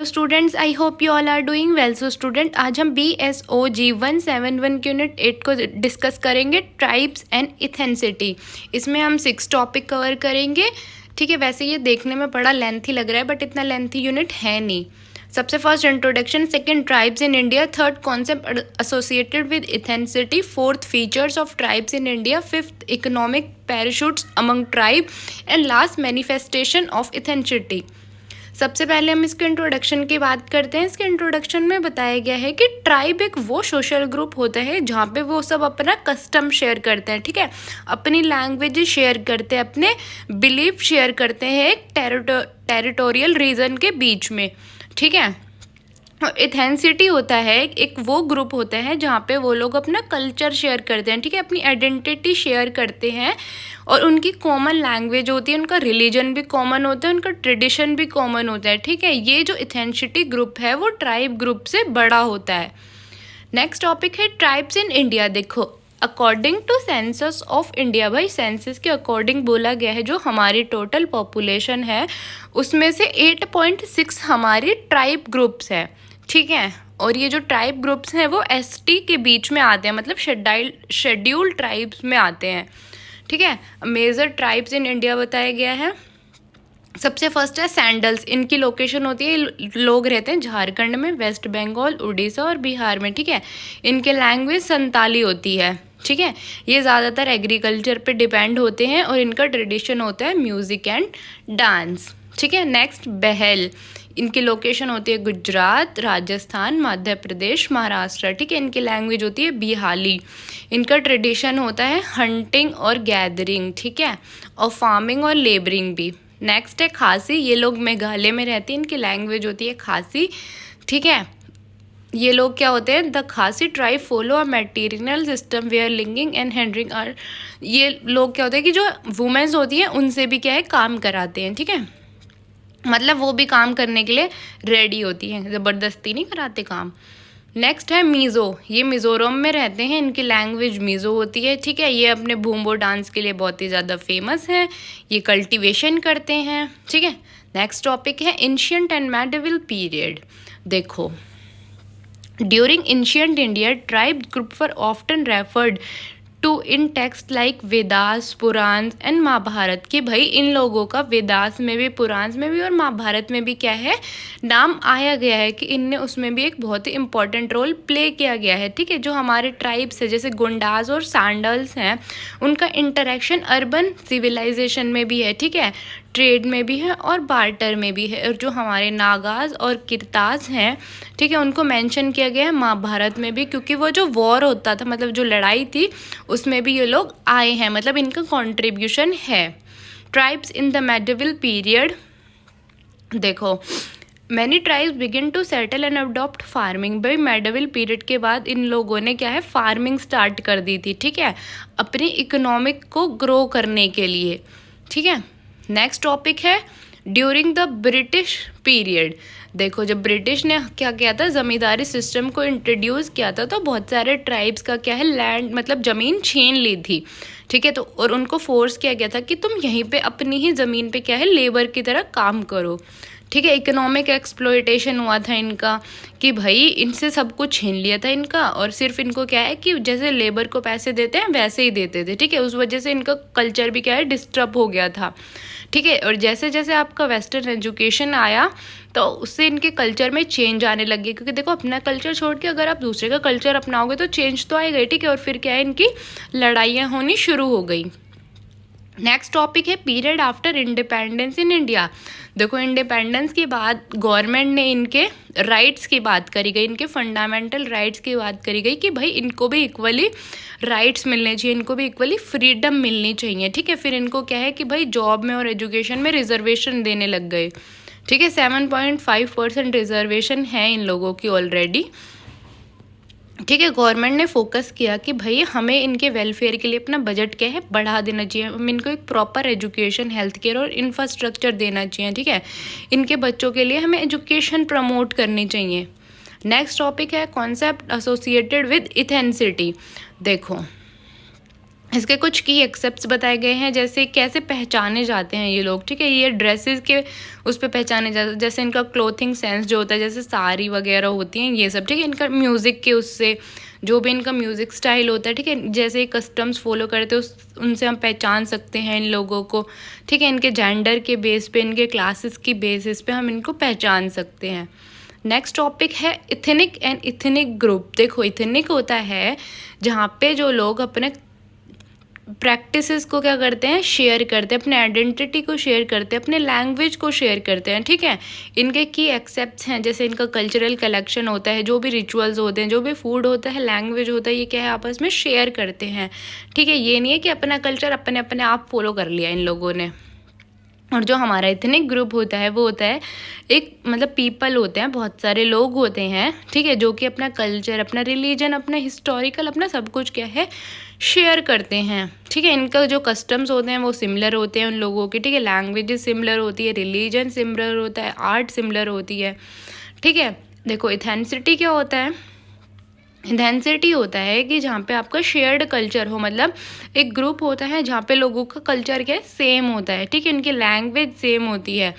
Students, I hope you all are doing well. So student, आज हम BSOG 171 के unit 8 को डिस्कस करेंगे, ट्राइब्स एंड इथेंसिटी। इसमें हम 6 टॉपिक कवर करेंगे। ठीक है, वैसे ये देखने में बड़ा लेंथी लग रहा है बट इतना लेंथी यूनिट है नहीं। सबसे first introduction, second tribes in India, third concept associated with ethnicity, fourth features of tribes in India, fifth economic parachutes among tribe and last manifestation of ethnicity. सबसे पहले हम इसके इंट्रोडक्शन की बात करते हैं। इसके इंट्रोडक्शन में बताया गया है कि ट्राइब एक वो सोशल ग्रुप होता है जहाँ पे वो सब अपना कस्टम शेयर करते हैं, ठीक है, अपनी लैंग्वेज शेयर करते हैं, अपने बिलीफ शेयर करते हैं एक टेरिटोरियल रीजन के बीच में, ठीक है। इथेंसिटी होता है एक वो ग्रुप होता है जहाँ पे वो लोग अपना कल्चर शेयर करते हैं, ठीक है, अपनी आइडेंटिटी शेयर करते हैं और उनकी कॉमन लैंग्वेज होती है, उनका रिलीजन भी कॉमन होता है, उनका ट्रेडिशन भी कॉमन होता है, ठीक है। ये जो इथेंसिटी ग्रुप है वो ट्राइब ग्रुप से बड़ा होता है। नेक्स्ट टॉपिक है ट्राइब्स इन इंडिया। देखो, according to census of India, भाई सेंसस के अकॉर्डिंग बोला गया है जो हमारी टोटल पॉपुलेशन है उसमें से 8.6 हमारी ट्राइब ग्रुप्स है, ठीक है। और ये जो ट्राइब ग्रुप्स हैं वो ST के बीच में आते हैं, मतलब शेड्यूल्ड ट्राइब्स में आते हैं, ठीक है। मेजर ट्राइब्स इन इंडिया बताया गया है। सबसे फर्स्ट है सैंडल्स। इनकी लोकेशन होती है, लोग रहते हैं झारखंड में, वेस्ट बंगाल, उड़ीसा और बिहार में, ठीक है। इनके लैंग्वेज संताली होती है, ठीक है। ये ज़्यादातर एग्रीकल्चर पे डिपेंड होते हैं और इनका ट्रेडिशन होता है म्यूज़िक एंड डांस, ठीक है। नेक्स्ट बहल। इनकी लोकेशन होती है गुजरात, राजस्थान, मध्य प्रदेश, महाराष्ट्र, ठीक है। इनकी लैंग्वेज होती है बिहाली। इनका ट्रेडिशन होता है हंटिंग और गैदरिंग, ठीक है, और फार्मिंग और लेबरिंग भी। नेक्स्ट है खासी। ये लोग मेघालय में रहते हैं, इनकी लैंग्वेज होती है खासी, ठीक है। ये लोग क्या होते हैं, the Khasi tribe follow a matrilineal system where लिंगिंग एंड हैंडरिंग आर। ये लोग क्या होते हैं कि जो वुमेन्स होती हैं उनसे भी क्या है काम कराते हैं, ठीक है, मतलब वो भी काम करने के लिए रेडी होती हैं, ज़बरदस्ती नहीं कराते काम। नेक्स्ट है मीज़ो। ये मिज़ोरम में रहते हैं, इनकी लैंग्वेज मीज़ो होती है, ठीक है। ये अपने भूम्बो डांस के लिए बहुत ही ज़्यादा फेमस हैं, ये कल्टीवेशन करते हैं, ठीक है। नेक्स्ट टॉपिक है एंशिएंट एंड मेडिवल पीरियड। देखो, during ancient India tribe group were often referred to in text like Vedas, Purana and Mahabharata. कि भाई इन लोगों का वेदास में भी, पुराण में भी और महाभारत में भी क्या है, नाम आया गया है कि इनने उसमें भी एक बहुत ही इंपॉर्टेंट रोल प्ले किया गया है, ठीक है। जो हमारे ट्राइब्स है जैसे गुंडास और सैंडल्स हैं, उनका इंटरेक्शन अर्बन सिविलाइजेशन में भी है, ठीक है, ट्रेड में भी है और बार्टर में भी है। और जो हमारे नागाज और किरताज हैं, ठीक है, उनको मेंशन किया गया है महाभारत में भी, क्योंकि वो जो वॉर होता था, मतलब जो लड़ाई थी, उसमें भी ये लोग आए हैं, मतलब इनका कंट्रीब्यूशन है। Tribes in the medieval period. देखो, many tribes begin to settle and adopt farming. भाई मेडिवल पीरियड के बाद इन लोगों ने क्या है, फार्मिंग स्टार्ट कर दी थी, ठीक है, अपनी इकोनॉमिक को ग्रो करने के लिए, ठीक है। नेक्स्ट टॉपिक है ड्यूरिंग द ब्रिटिश पीरियड। देखो, जब ब्रिटिश ने क्या किया था, ज़मींदारी सिस्टम को इंट्रोड्यूस किया था, तो बहुत सारे ट्राइब्स का क्या है, लैंड मतलब ज़मीन छीन ली थी, ठीक है। तो और उनको फोर्स किया गया था कि तुम यहीं पे अपनी ही ज़मीन पे क्या है, लेबर की तरह काम करो, ठीक है। इकोनॉमिक एक्सप्लॉयटेशन हुआ था इनका कि भाई इनसे सब कुछ छीन लिया था इनका, और सिर्फ इनको क्या है कि जैसे लेबर को पैसे देते हैं वैसे ही देते थे, ठीक है। उस वजह से इनका कल्चर भी क्या है, डिस्टर्ब हो गया था, ठीक है। और जैसे जैसे आपका वेस्टर्न एजुकेशन आया तो उससे इनके कल्चर में चेंज आने लगी, क्योंकि देखो अपना कल्चर छोड़ के अगर आप दूसरे का कल्चर अपनाओगे तो चेंज तो आएगा, ठीक है। और फिर क्या है, इनकी लड़ाइयाँ होनी शुरू हो गई। नेक्स्ट टॉपिक है period after independence in India. देखो, इंडिपेंडेंस के बाद गवर्नमेंट ने इनके राइट्स की बात करी गई, इनके फंडामेंटल राइट्स की बात करी गई कि भाई इनको भी इक्वली राइट्स मिलने चाहिए, इनको भी इक्वली फ्रीडम मिलनी चाहिए, ठीक है। फिर इनको क्या है कि भाई जॉब में और एजुकेशन में रिजर्वेशन देने लग गए, ठीक है। 7.5% रिजर्वेशन है इन लोगों की ऑलरेडी, ठीक है। गवर्नमेंट ने फोकस किया कि भाई हमें इनके वेलफेयर के लिए अपना बजट क्या है, बढ़ा देना चाहिए, हम इनको एक प्रॉपर एजुकेशन, हेल्थ केयर और इंफ्रास्ट्रक्चर देना चाहिए, ठीक है। इनके बच्चों के लिए हमें एजुकेशन प्रमोट करनी चाहिए। नेक्स्ट टॉपिक है कॉन्सेप्ट एसोसिएटेड विद इथेंसिटी। देखो, इसके कुछ की एक्सेप्ट्स बताए गए हैं, जैसे कैसे पहचाने जाते हैं ये लोग, ठीक है। ये ड्रेसेस के उस पर पहचाने जाते हैं, जैसे इनका क्लोथिंग सेंस जो होता है, जैसे साड़ी वगैरह होती हैं ये सब, ठीक है। इनका म्यूज़िक के उससे जो भी इनका म्यूज़िक स्टाइल होता है, ठीक है, जैसे कस्टम्स फॉलो करते हैं उनसे हम पहचान सकते हैं इन लोगों को, ठीक है। इनके जेंडर के बेस पे, इनके क्लासेस की बेसिस पे हम इनको पहचान सकते हैं। नेक्स्ट टॉपिक है इथनिक एंड इथनिक ग्रुप। देखो इथनिक होता है जहाँ पे जो लोग अपने प्रैक्टिसेस को क्या करते हैं, शेयर करते हैं, अपने आइडेंटिटी को शेयर करते हैं, अपने लैंग्वेज को शेयर करते हैं, ठीक है। इनके की एक्सेप्ट्स हैं, जैसे इनका कल्चरल कलेक्शन होता है, जो भी रिचुअल्स होते हैं, जो भी फूड होता है, लैंग्वेज होता है, ये क्या है आपस में शेयर करते हैं, ठीक है। ये नहीं है कि अपना कल्चर अपने अपने आप फॉलो कर लिया इन लोगों ने। और जो हमारा इथनिक ग्रुप होता है वो होता है एक मतलब पीपल होते हैं, बहुत सारे लोग होते हैं, ठीक है, जो कि अपना कल्चर, अपना रिलीजन, अपना हिस्टोरिकल, अपना सब कुछ क्या है शेयर करते हैं, ठीक है। इनका जो कस्टम्स होते हैं वो सिमिलर होते हैं उन लोगों के, ठीक है। लैंग्वेजेस सिमिलर होती है, रिलीजन सिमिलर होता है, आर्ट सिमिलर होती है, ठीक है। देखो इथेनिसिटी क्या होता है, इथेनिसिटी होता है कि जहाँ पे आपका शेयर्ड कल्चर हो, मतलब एक ग्रुप होता है जहाँ पे लोगों का कल्चर क्या है सेम होता है, ठीक है। उनकी लैंग्वेज सेम होती है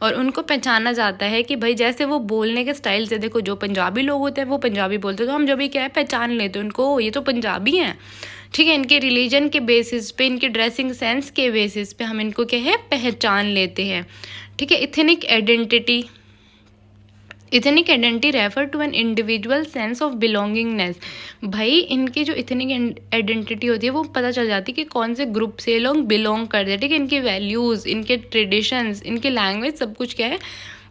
और उनको पहचाना जाता है कि भाई जैसे वो बोलने के स्टाइल से, देखो जो पंजाबी लोग होते हैं वो पंजाबी बोलते हैं, तो हम जब भी क्या है पहचान लेते हैं उनको, ये तो पंजाबी हैं, ठीक है। इनके रिलीजन के बेसिस पे, इनके ड्रेसिंग सेंस के बेसिस पे हम इनको क्या है पहचान लेते हैं, ठीक है। Ethnic identity, ethnic identity refer to an individual sense of belongingness. भाई इनकी जो इथनिक आइडेंटिटी होती है वो पता चल जाती है कि कौन से ग्रुप से लोग बिलोंग करते हैं, ठीक है। इनके वैल्यूज़, इनके ट्रेडिशंस, इनके लैंग्वेज, सब कुछ क्या है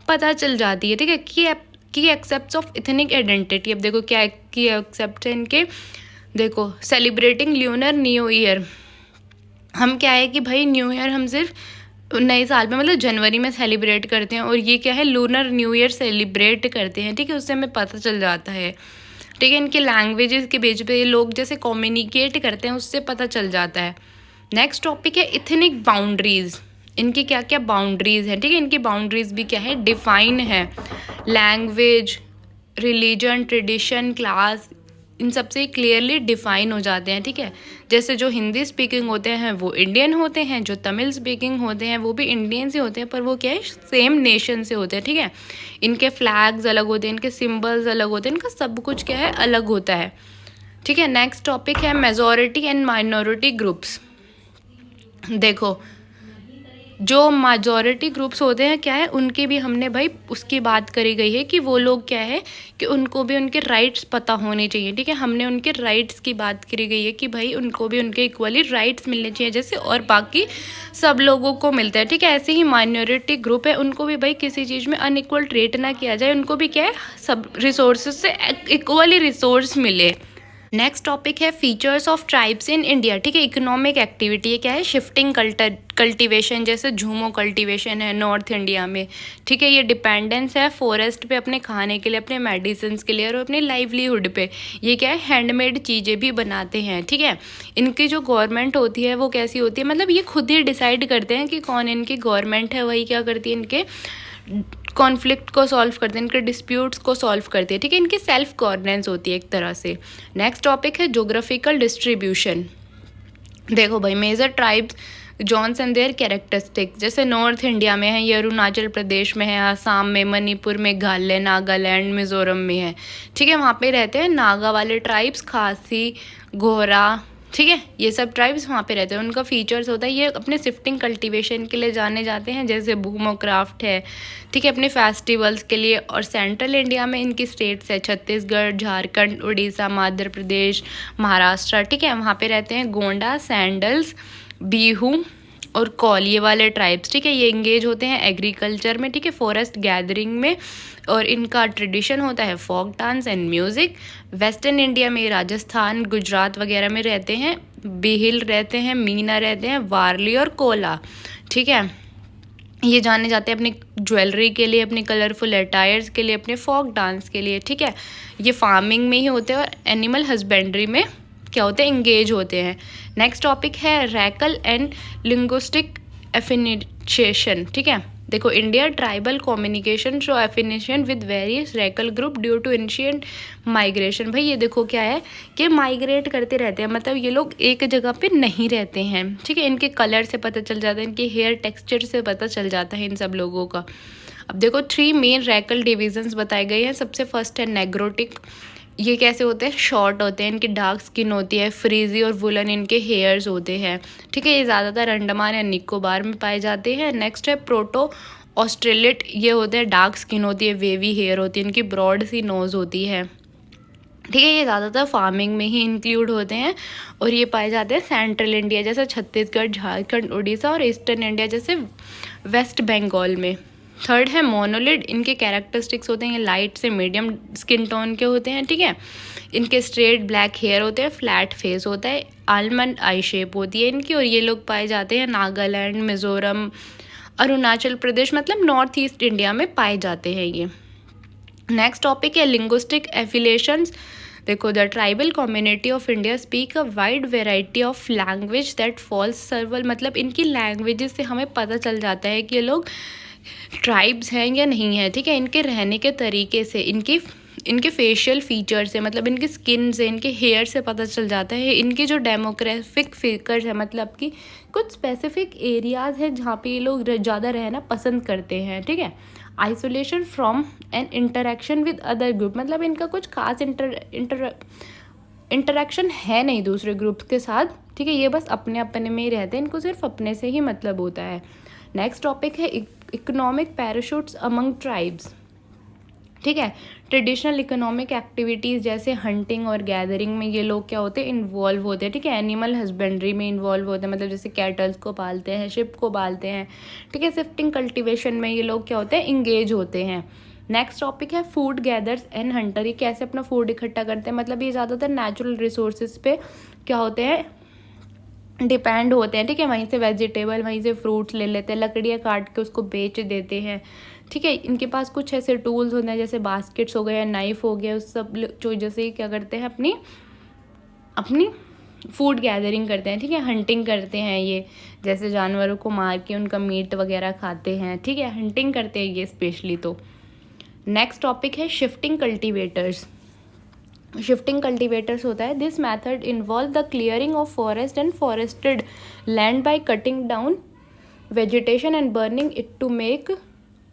पता चल जाती है, ठीक है। की एक्सेप्ट्स ऑफ इथनिक आइडेंटिटी, अब देखो क्या की एक्सेप्ट है इनके, देखो सेलिब्रेटिंग ल्यूनर न्यू ईयर। हम क्या है कि भाई न्यू ईयर हम सिर्फ नए साल में मतलब जनवरी में सेलिब्रेट करते हैं, और ये क्या है लूनर न्यू ईयर सेलिब्रेट करते हैं, ठीक है। उससे हमें पता चल जाता है, ठीक है। इनके लैंग्वेजेस के बेस पे ये लोग जैसे कम्युनिकेट करते हैं उससे पता चल जाता है। नेक्स्ट टॉपिक है इथनिक बाउंड्रीज। इनकी क्या क्या बाउंड्रीज हैं, ठीक है। इनकी बाउंड्रीज भी क्या है डिफाइन है, लैंग्वेज, रिलीजन, ट्रेडिशन, क्लास, इन सबसे क्लियरली डिफाइन हो जाते हैं, ठीक है। जैसे जो हिंदी स्पीकिंग होते हैं वो इंडियन होते हैं, जो तमिल स्पीकिंग होते हैं वो भी इंडियन से होते हैं, पर वो क्या है सेम नेशन से होते हैं, ठीक है। इनके फ्लैग्स अलग होते हैं, इनके सिंबल्स अलग होते हैं, इनका सब कुछ क्या है अलग होता है, ठीक है। नेक्स्ट टॉपिक है मेजॉरिटी एंड माइनॉरिटी ग्रुप्स। देखो जो मेजॉरिटी ग्रुप्स होते हैं क्या है उनकी भी हमने भाई उसकी बात करी गई है कि वो लोग क्या है कि उनको भी उनके राइट्स पता होने चाहिए, ठीक है। हमने उनके राइट्स की बात करी गई है कि भाई उनको भी उनके इक्वली राइट्स मिलने चाहिए जैसे और बाकी सब लोगों को मिलता है, ठीक है। ऐसे ही माइनॉरिटी ग्रुप है, उनको भी भाई किसी चीज़ में अनइक्वल ट्रीट ना किया जाए, उनको भी क्या है सब रिसोर्सेज से इक्वली रिसोर्स मिले। नेक्स्ट टॉपिक है features of tribes in India, ठीक है। इकोनॉमिक एक्टिविटी है क्या है शिफ्टिंग कल्टीवेशन, जैसे झूमो कल्टीवेशन है नॉर्थ इंडिया में, ठीक है। ये डिपेंडेंस है फॉरेस्ट पे अपने खाने के लिए, अपने मेडिसिन के लिए और अपने लाइवलीहुड पे। ये क्या है हैंडमेड चीज़ें भी बनाते हैं, ठीक है। इनकी जो गवर्नमेंट होती है वो कैसी होती है, मतलब ये खुद ही डिसाइड करते हैं कि कौन इनकी गवर्नमेंट है, वही क्या करती है इनके कॉन्फ्लिक्ट को सॉल्व करते हैं, इनके डिस्प्यूट्स को सॉल्व करते हैं, ठीक है। इनकी सेल्फ गवर्नेंस होती है एक तरह से। नेक्स्ट टॉपिक है जोग्राफिकल डिस्ट्रीब्यूशन। देखो भाई major tribes zones and their characteristic, जैसे नॉर्थ इंडिया में है ये अरुणाचल प्रदेश में है, आसाम में, मणिपुर, मेघालय, नागालैंड, मिजोरम में है, ठीक है। वहाँ पे रहते हैं नागा वाले ट्राइब्स, खासी, घोरा, ठीक है। ये सब ट्राइब्स वहाँ पे रहते हैं। उनका फीचर्स होता है ये अपने शिफ्टिंग कल्टीवेशन के लिए जाने जाते हैं, जैसे भूमो क्राफ्ट है, ठीक है, अपने फेस्टिवल्स के लिए। और सेंट्रल इंडिया में इनकी स्टेट्स है छत्तीसगढ़, झारखंड, उड़ीसा, मध्य प्रदेश, महाराष्ट्र, ठीक है। वहाँ पे रहते हैं गोंडा, सैंडल्स, बिहू और कौलिये वाले ट्राइब्स, ठीक है। ये इंगेज होते हैं एग्रीकल्चर में, ठीक है, फॉरेस्ट गैदरिंग में, और इनका ट्रेडिशन होता है folk dance and music. Western India में राजस्थान, गुजरात वगैरह में रहते हैं बिहिल रहते हैं, मीना रहते हैं, वारली और कोला, ठीक है। ये जाने जाते हैं अपनी ज्वेलरी के लिए, अपने कलरफुल अटायर्स के लिए, अपने फोक डांस के लिए, ठीक है। ये फार्मिंग में ही होते हैं और एनिमल हस्बेंड्री में क्या होते हैं इंगेज होते हैं। नेक्स्ट टॉपिक है रैकल एंड लिंग्विस्टिक एफिनिशिएशन, ठीक है। देखो, India tribal communication show affiliation with various racial group due to ancient migration. भाई ये देखो क्या है कि माइग्रेट करते रहते हैं, मतलब ये लोग एक जगह पे नहीं रहते हैं, ठीक है। इनके कलर से पता चल जाता है, इनके हेयर टेक्सचर से पता चल जाता है इन सब लोगों का। अब देखो 3 मेन रैकल डिविजन्स बताए गए हैं। सबसे फर्स्ट है नेग्रोटिक। ये कैसे होते हैं, शॉर्ट होते हैं, इनकी डार्क स्किन होती है, फ्रीजी और वुलन इनके हेयर्स होते हैं, ठीक है। ये ज़्यादातर अंडमान या निकोबार में पाए जाते हैं। नेक्स्ट है प्रोटो ऑस्ट्रेलियट। ये होते हैं, डार्क स्किन होती है, वेवी हेयर होती है, इनकी ब्रॉड सी नोज़ होती है, ठीक है। ये ज़्यादातर फार्मिंग में ही इंक्लूड होते हैं और ये पाए जाते हैं सेंट्रल इंडिया जैसे छत्तीसगढ़, झारखंड, उड़ीसा और ईस्टर्न इंडिया जैसे वेस्ट बंगाल में। थर्ड है मोनोलिड। इनके कैरेक्टरिस्टिक्स होते हैं, ये लाइट से मीडियम स्किन टोन के होते हैं, ठीक है। इनके स्ट्रेट ब्लैक हेयर होते हैं, फ्लैट फेस होता है, आलमंड आई शेप होती है इनकी, और ये लोग पाए जाते हैं नागालैंड, मिजोरम, अरुणाचल प्रदेश, मतलब नॉर्थ ईस्ट इंडिया में पाए जाते हैं ये। नेक्स्ट टॉपिक है लिंग्विस्टिक एफिलिएशंस। देखो, the tribal community of India speak a wide variety of language that falls several. मतलब इनकी लैंग्वेजेस से हमें पता चल जाता है कि ये लोग ट्राइब्स हैं या नहीं है, ठीक है। इनके रहने के तरीके से, इनके फेशियल फीचर से, मतलब इनकी स्किन से, इनके हेयर से पता चल जाता है। इनकी जो डेमोग्राफिक फिगर्स है, मतलब कि कुछ स्पेसिफिक एरियाज़ हैं जहाँ पे ये लोग ज़्यादा रहना पसंद करते हैं, ठीक है। Isolation from N interaction with other group. मतलब इनका कुछ खास इंटरेक्शन है नहीं दूसरे ग्रुप के साथ, ठीक है। ये बस अपने अपने में ही रहते हैं, इनको सिर्फ अपने से ही मतलब होता है। नेक्स्ट टॉपिक है इकोनॉमिक पैराशूट्स अमंग ट्राइब्स, ठीक है। ट्रेडिशनल इकोनॉमिक एक्टिविटीज़ जैसे हंटिंग और गैदरिंग में ये लोग क्या होते हैं, इन्वॉल्व होते हैं, ठीक है। एनिमल हस्बेंड्री में इन्वॉल्व होते हैं, मतलब जैसे कैटल्स को पालते हैं, शिप को पालते हैं, ठीक है। शिफ्टिंग कल्टीवेशन में ये लोग क्या होते हैं, इंगेज होते हैं। नेक्स्ट टॉपिक है फूड गैदर्स एंड हंटर। ये कैसे अपना फूड इकट्ठा करते हैं, मतलब ये ज़्यादातर नेचुरल रिसोर्सेज पे क्या होते हैं, डिपेंड होते हैं, ठीक है। वहीं से वेजिटेबल, वहीं से फ्रूट्स ले लेते हैं, लकड़ियाँ काट के उसको बेच देते हैं, ठीक है। इनके पास कुछ ऐसे टूल्स होते हैं जैसे बास्केट्स हो गए या नाइफ हो गया, उस सब जो जैसे क्या करते हैं, अपनी फूड गैदरिंग करते हैं, ठीक है। हंटिंग करते हैं ये, जैसे जानवरों को मार के उनका मीट वगैरह खाते हैं, ठीक है। हंटिंग करते हैं ये स्पेशली। तो नेक्स्ट टॉपिक है शिफ्टिंग कल्टीवेटर्स। शिफ्टिंग कल्टीवेटर्स होता है, this method involve the clearing of forest and forested land by cutting down vegetation and burning it to make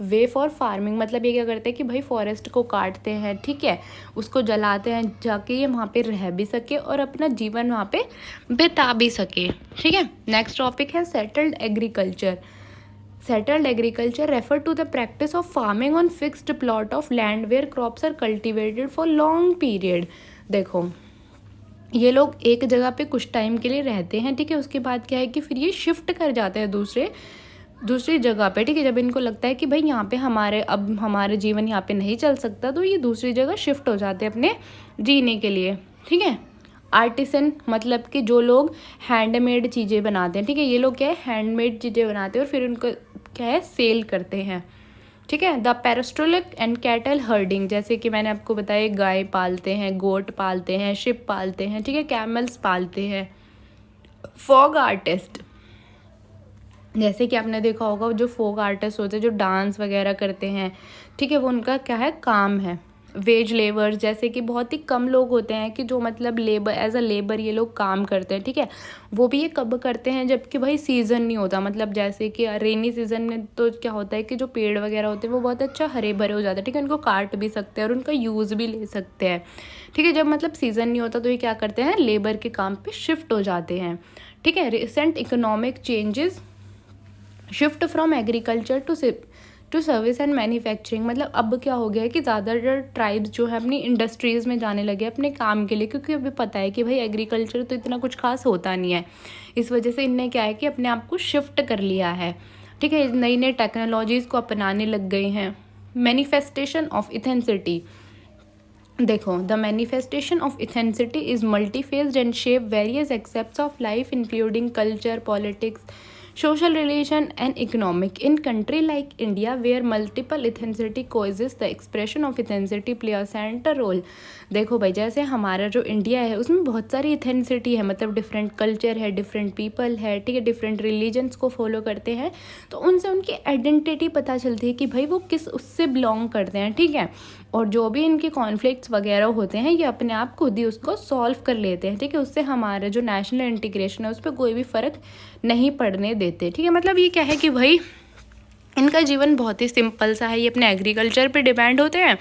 way for farming. मतलब ये क्या करते हैं कि भाई फॉरेस्ट को काटते हैं, ठीक है, उसको जलाते हैं जाके ये वहाँ पे रह भी सके और अपना जीवन वहाँ पे बिता भी सके, ठीक है। नेक्स्ट टॉपिक है settled agriculture. Settled agriculture refer to the practice of farming on fixed plot of land where crops are cultivated for long period। देखो, ये लोग एक जगह पे कुछ टाइम के लिए रहते हैं, ठीक है। उसके बाद क्या है कि फिर ये शिफ्ट कर जाते हैं दूसरी जगह पे, ठीक है। जब इनको लगता है कि भाई यहाँ पे हमारे जीवन यहाँ पे नहीं चल सकता, तो ये दूसरी जगह शिफ्ट हो जाते हैं अपने जीने के लिए, ठीक है। आर्टिसन, मतलब कि जो लोग हैंडमेड चीज़ें बनाते हैं, ठीक है। ये लोग क्या है, हैंडमेड चीज़ें बनाते हैं और फिर उनको क्या है, सेल करते हैं, ठीक है। द पैस्टोरलिक एंड कैटल हर्डिंग, जैसे कि मैंने आपको बताया, गाय पालते हैं, गोट पालते हैं, शिप पालते हैं, ठीक है, कैमल्स पालते हैं। फॉग आर्टिस्ट, जैसे कि आपने देखा होगा जो फोक आर्टिस्ट होते हैं जो डांस वगैरह करते हैं, ठीक है, वो उनका क्या है, काम है। वेज लेबर्स, जैसे कि बहुत ही कम लोग होते हैं कि जो मतलब लेबर, एज अ लेबर ये लोग काम करते हैं, ठीक है। वो भी ये कब करते हैं, जबकि भाई सीज़न नहीं होता, मतलब जैसे कि रेनी सीज़न में तो क्या होता है कि जो पेड़ वगैरह होते हैं वो बहुत अच्छा हरे भरे हो जाते हैं, ठीक है। उनको काट भी सकते हैं और उनका यूज़ भी ले सकते हैं, ठीक है। जब मतलब सीज़न नहीं होता तो ये क्या करते हैं, लेबर के काम पे शिफ्ट हो जाते हैं, ठीक है। Recent economic changes shift from agriculture to service and manufacturing. मतलब अब क्या हो गया है कि ज़्यादातर ट्राइब्स जो है अपनी इंडस्ट्रीज़ में जाने लगे अपने काम के लिए, क्योंकि अभी पता है कि भाई एग्रीकल्चर तो इतना कुछ खास होता नहीं है। इस वजह से इनने क्या है कि अपने आप को शिफ्ट कर लिया है, ठीक है। नई नई टेक्नोलॉजीज़ को अपनाने लग गए हैं। मैनिफेस्टेशन ऑफ इथेंसिटी, देखो, the manifestation of ethnicity is multi faced and shape various aspects of life including culture, politics, social relation and economic. In country like India where multiple ethnicity coexist, the expression of ethnicity play a center role. देखो भाई, जैसे हमारा जो India है उसमें बहुत सारी इथेंसिटी है, मतलब डिफरेंट कल्चर है, डिफरेंट पीपल है, ठीक है, डिफरेंट रिलीजन्स को फॉलो करते हैं, तो उनसे उनकी आइडेंटिटी पता चलती है कि भाई वो किस उससे बिलोंग करते हैं, ठीक है। और जो भी इनके कॉन्फ्लिक्ट्स वगैरह होते हैं ये अपने आप खुद ही उसको सॉल्व कर लेते हैं, ठीक है। उससे हमारा जो नेशनल इंटीग्रेशन है उस पर कोई भी फ़र्क नहीं पड़ने देते, ठीक है। मतलब ये क्या है कि भाई इनका जीवन बहुत ही सिंपल सा है, ये अपने एग्रीकल्चर पे डिपेंड होते हैं।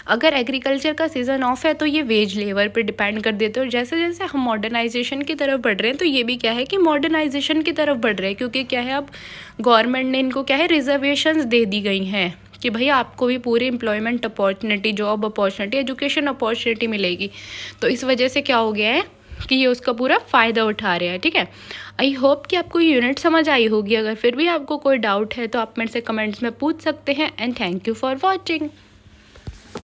अगर एग्रीकल्चर का सीज़न ऑफ है तो ये वेज लेबर पे डिपेंड कर देते हैं। और जैसे जैसे हम मॉडर्नाइजेशन की तरफ बढ़ रहे हैं तो ये भी क्या है कि मॉडर्नाइजेशन की तरफ बढ़ रहे हैं, क्योंकि क्या है अब गवर्नमेंट ने इनको क्या है रिजर्वेशंस दे दी गई हैं कि भाई आपको भी पूरी employment opportunity, job opportunity, education opportunity मिलेगी। तो इस वजह से क्या हो गया है कि ये उसका पूरा फ़ायदा उठा रहे हैं, ठीक है। आई होप कि आपको यूनिट समझ आई होगी। अगर फिर भी आपको कोई डाउट है तो आप मेरे से कमेंट्स में पूछ सकते हैं। And thank you for watching.